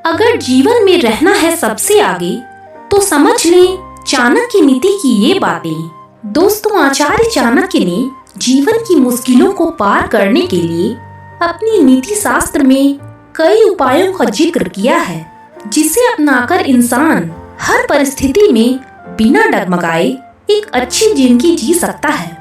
अगर जीवन में रहना है सबसे आगे तो समझ लें चाणक्य नीति की ये बातें। दोस्तों, आचार्य चाणक्य ने जीवन की मुश्किलों को पार करने के लिए अपनी नीति शास्त्र में कई उपायों का जिक्र किया है, जिसे अपनाकर इंसान हर परिस्थिति में बिना डगमगाए एक अच्छी जिंदगी जी सकता है।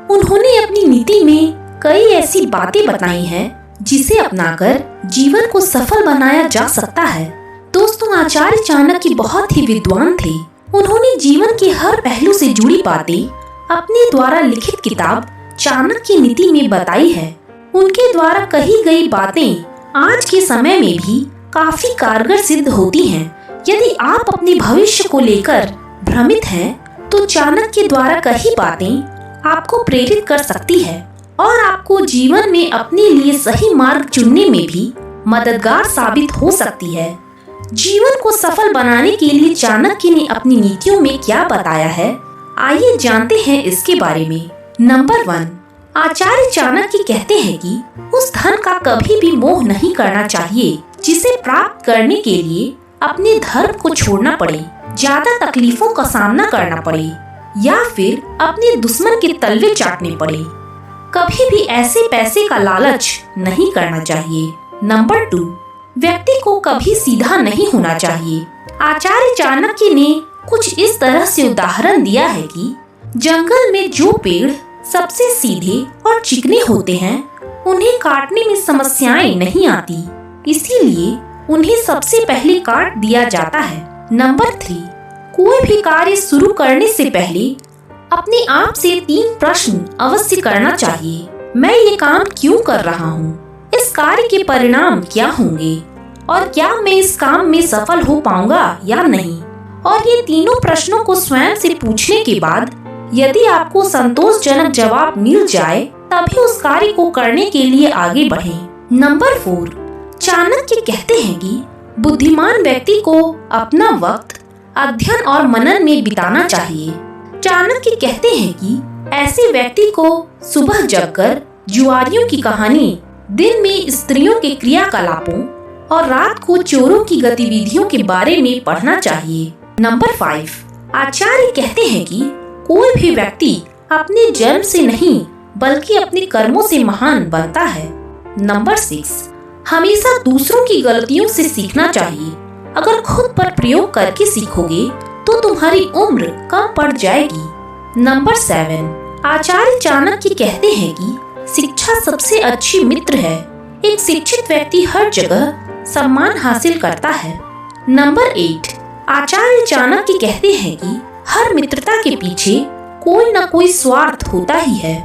उन्होंने अपनी नीति में कई ऐसी बातें बताई हैं जिसे अपनाकर जीवन को सफल बनाया जा सकता है। दोस्तों, आचार्य चाणक्य बहुत ही विद्वान थे। उन्होंने जीवन के हर पहलू से जुड़ी बातें अपने द्वारा लिखित किताब चाणक्य नीति में बताई है। उनके द्वारा कही गई बातें आज के समय में भी काफी कारगर सिद्ध होती हैं। यदि आप अपने भविष्य को लेकर भ्रमित हैं, तो चाणक्य द्वारा कही बातें आपको प्रेरित कर सकती है और आपको जीवन में अपने लिए सही मार्ग चुनने में भी मददगार साबित हो सकती है। जीवन को सफल बनाने के लिए चाणक्य ने अपनी नीतियों में क्या बताया है, आइए जानते हैं इसके बारे में। नंबर 1, आचार्य चाणक्य कहते हैं कि उस धन का कभी भी मोह नहीं करना चाहिए जिसे प्राप्त करने के लिए अपने धर्म को छोड़ना पड़े, ज्यादा तकलीफों का सामना करना पड़े या फिर अपने दुश्मन के तलवे चाटने पड़े। कभी भी ऐसे पैसे का लालच नहीं करना चाहिए। नंबर 2, व्यक्ति को कभी सीधा नहीं होना चाहिए। आचार्य चाणक्य ने कुछ इस तरह से उदाहरण दिया है कि जंगल में जो पेड़ सबसे सीधे और चिकने होते हैं, उन्हें काटने में समस्याएं नहीं आती, इसीलिए उन्हें सबसे पहले काट दिया जाता है। नंबर 3, कोई भी कार्य शुरू करने से पहले अपने आप से 3 प्रश्न अवश्य करना चाहिए। मैं ये काम क्यों कर रहा हूँ? इस कार्य के परिणाम क्या होंगे? और क्या मैं इस काम में सफल हो पाऊंगा या नहीं? और ये तीनों प्रश्नों को स्वयं से पूछने के बाद यदि आपको संतोषजनक जवाब मिल जाए, तभी उस कार्य को करने के लिए आगे बढ़ें। नंबर 4, चाणक्य कहते हैं कि बुद्धिमान व्यक्ति को अपना वक्त अध्ययन और मनन में बिताना चाहिए। चाणक्य कहते हैं कि ऐसे व्यक्ति को सुबह जगकर जुआरियों की कहानी, दिन में स्त्रियों के क्रियाकलापों और रात को चोरों की गतिविधियों के बारे में पढ़ना चाहिए। नंबर 5, आचार्य कहते हैं कि कोई भी व्यक्ति अपने जन्म से नहीं बल्कि अपने कर्मों से महान बनता है। नंबर 6, हमेशा दूसरों की गलतियों से सीखना चाहिए। अगर खुद पर प्रयोग करके सीखोगे तो तुम्हारी उम्र कम पड़ जाएगी। नंबर 7, आचार्य चाणक्य कहते हैं कि शिक्षा सबसे अच्छी मित्र है। एक शिक्षित व्यक्ति हर जगह सम्मान हासिल करता है। नंबर 8, आचार्य चाणक्य कहते हैं कि हर मित्रता के पीछे कोई न कोई स्वार्थ होता ही है।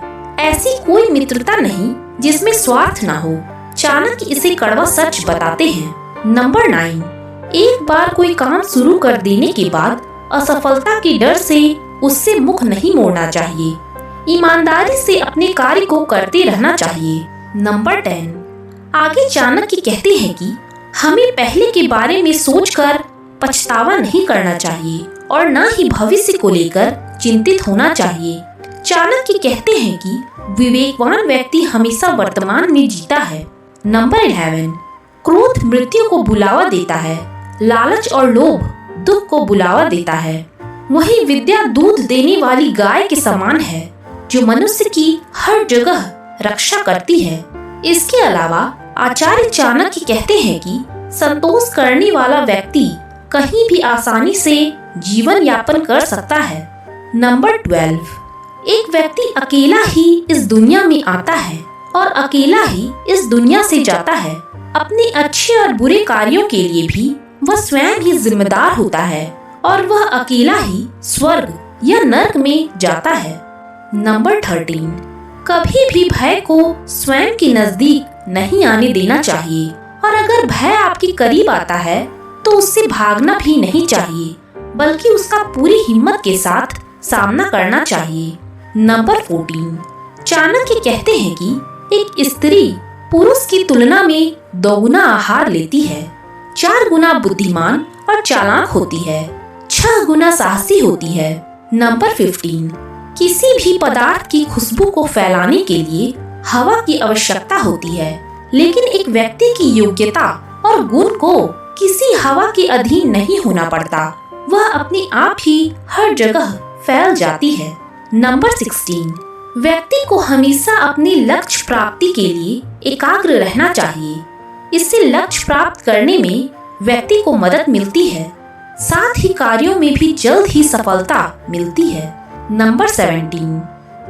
ऐसी कोई मित्रता नहीं जिसमें स्वार्थ ना हो। चाणक्य इसे कड़वा सच बताते हैं। नंबर 9, एक बार कोई काम शुरू कर देने के बाद असफलता के डर से उससे मुख नहीं मोड़ना चाहिए। ईमानदारी से अपने कार्य को करते रहना चाहिए। नंबर 10, आगे चाणक्य कहते हैं कि हमें पहले के बारे में सोचकर पछतावा नहीं करना चाहिए और न ही भविष्य को लेकर चिंतित होना चाहिए। चाणक्य कहते हैं कि विवेकवान व्यक्ति हमेशा वर्तमान में जीता है। नंबर 11, क्रोध मृत्यु को बुलावा देता है, लालच और लोभ दुख को बुलावा देता है। वही विद्या दूध देने वाली गाय के समान है जो मनुष्य की हर जगह रक्षा करती है। इसके अलावा आचार्य चाणक्य कहते हैं कि संतोष करने वाला व्यक्ति कहीं भी आसानी से जीवन यापन कर सकता है। नंबर 12, एक व्यक्ति अकेला ही इस दुनिया में आता है और अकेला ही इस दुनिया से जाता है। अपने अच्छे और बुरे कार्यों के लिए भी वह स्वयं ही जिम्मेदार होता है और वह अकेला ही स्वर्ग या नरक में जाता है। नंबर 13, कभी भी भय को स्वयं के नजदीक नहीं आने देना चाहिए और अगर भय आपके करीब आता है तो उससे भागना भी नहीं चाहिए, बल्कि उसका पूरी हिम्मत के साथ सामना करना चाहिए। नंबर 14, चाणक्य कहते हैं कि एक स्त्री पुरुष की तुलना में 2 गुना आहार लेती है, 4 गुना बुद्धिमान और चालाक होती है, 6 गुना साहसी होती है। नंबर 15, किसी भी पदार्थ की खुशबू को फैलाने के लिए हवा की आवश्यकता होती है, लेकिन एक व्यक्ति की योग्यता और गुण को किसी हवा के अधीन नहीं होना पड़ता, वह अपने आप ही हर जगह फैल जाती है। नंबर 16, व्यक्ति को हमेशा अपने लक्ष्य प्राप्ति के लिए एकाग्र रहना चाहिए। इससे लक्ष्य प्राप्त करने में व्यक्ति को मदद मिलती है, साथ ही कार्यों में भी जल्द ही सफलता मिलती है। नंबर 17,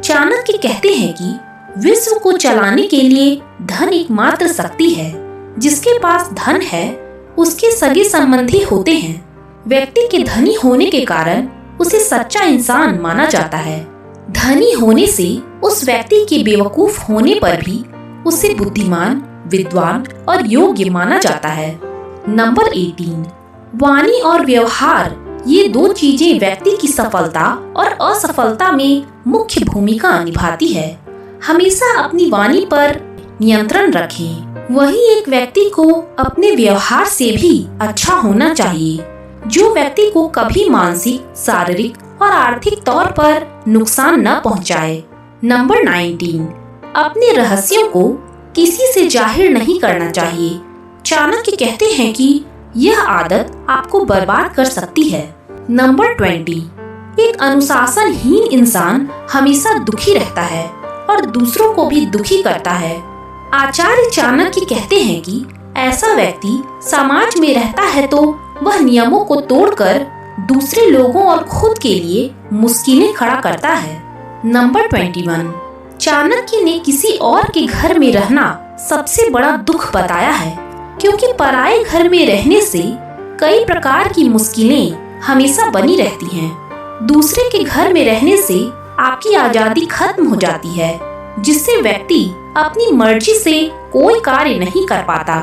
चाणक्य कहते हैं कि विश्व को चलाने के लिए धन एकमात्र शक्ति है। जिसके पास धन है उसके सगे संबंधी होते हैं। व्यक्ति के धनी होने के कारण उसे सच्चा इंसान माना जाता है। धनी होने से उस व्यक्ति के बेवकूफ होने पर भी उसे बुद्धिमान, विद्वान और योग्य माना जाता है। नंबर 18, वाणी और व्यवहार ये दो चीजें व्यक्ति की सफलता और असफलता में मुख्य भूमिका निभाती है। हमेशा अपनी वाणी पर नियंत्रण रखें। वहीं एक व्यक्ति को अपने व्यवहार से भी अच्छा होना चाहिए, जो व्यक्ति को कभी मानसिक, शारीरिक और आर्थिक तौर पर नुकसान न पहुंचाए। नंबर 19, अपने रहस्यों को किसी से जाहिर नहीं करना चाहिए। चाणक्य कहते हैं कि यह आदत आपको बर्बाद कर सकती है। नंबर 20, एक अनुशासनहीन इंसान हमेशा दुखी रहता है और दूसरों को भी दुखी करता है। आचार्य चाणक्य कहते हैं कि ऐसा व्यक्ति समाज में रहता है तो वह नियमों को तोड़कर दूसरे लोगों और खुद के लिए मुश्किलें खड़ा करता है। नंबर 21, चाणक्य ने किसी और के घर में रहना सबसे बड़ा दुख बताया है, क्योंकि पराये घर में रहने से कई प्रकार की मुश्किलें हमेशा बनी रहती हैं। दूसरे के घर में रहने से आपकी आजादी खत्म हो जाती है, जिससे व्यक्ति अपनी मर्जी से कोई कार्य नहीं कर पाता।